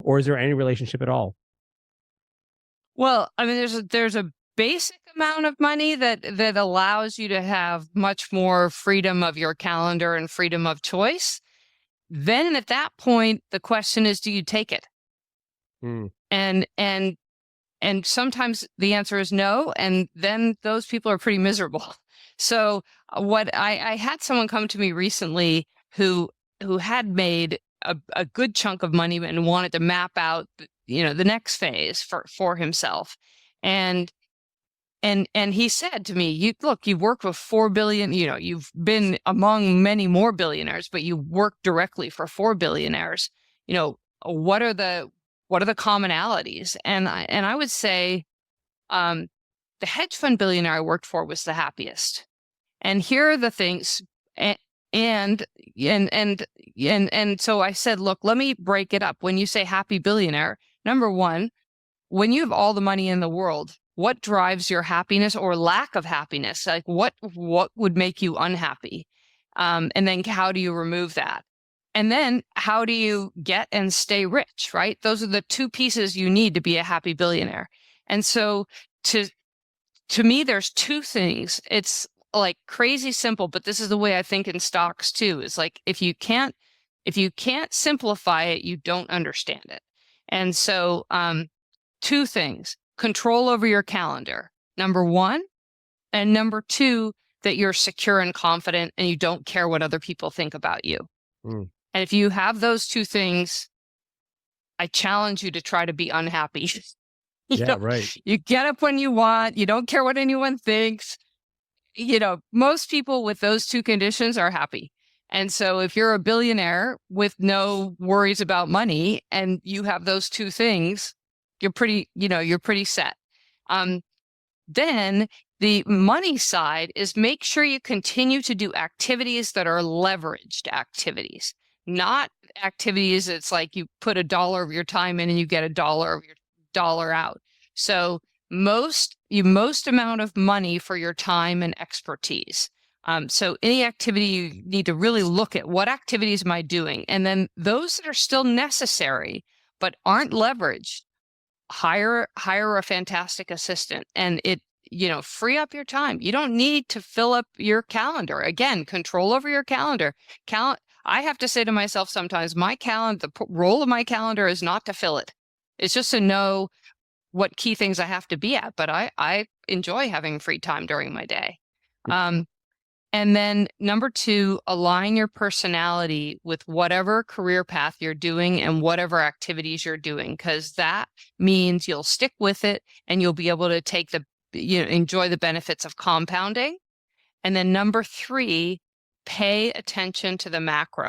or is there any relationship at all? Well, I mean, there's a basic amount of money that allows you to have much more freedom of your calendar and freedom of choice. Then at that point, the question is, do you take it? Mm. And sometimes the answer is no, and then those people are pretty miserable. So what I had someone come to me recently who had made a good chunk of money and wanted to map out, the next phase for himself. And he said to me, you work with 4 billion, you've been among many more billionaires, but you work directly for 4 billionaires. What are the commonalities? And I would say, the hedge fund billionaire I worked for was the happiest. And here are the things. And so I said, look, let me break it up. When you say happy billionaire, number one, when you have all the money in the world, what drives your happiness or lack of happiness? Like what would make you unhappy? And then how do you remove that? And then how do you get and stay rich, right? Those are the two pieces you need to be a happy billionaire. And so to me, there's two things. It's like crazy simple, but this is the way I think in stocks too. Is like, if you can't simplify it, you don't understand it. And so, two things: control over your calendar, number one, and number two, that you're secure and confident and you don't care what other people think about you. Mm. And if you have those two things, I challenge you to try to be unhappy. Yeah, right. You get up when you want, you don't care what anyone thinks. Most people with those two conditions are happy. And so if you're a billionaire with no worries about money and you have those two things, you're pretty set. Then the money side is make sure you continue to do activities that are leveraged activities, not activities it's like you put $1 of your time in and you get $1 of your dollar out. So most amount of money for your time and expertise. So any activity, you need to really look at what activities am I doing? And then those that are still necessary but aren't leveraged, hire a fantastic assistant, and free up your time. You don't need to fill up your calendar. Again, control over your calendar. I have to say to myself sometimes, the role of my calendar is not to fill it. It's just to know what key things I have to be at, but I enjoy having free time during my day. And then number two, align your personality with whatever career path you're doing and whatever activities you're doing, because that means you'll stick with it and you'll be able to enjoy the benefits of compounding. And then number three, pay attention to the macro.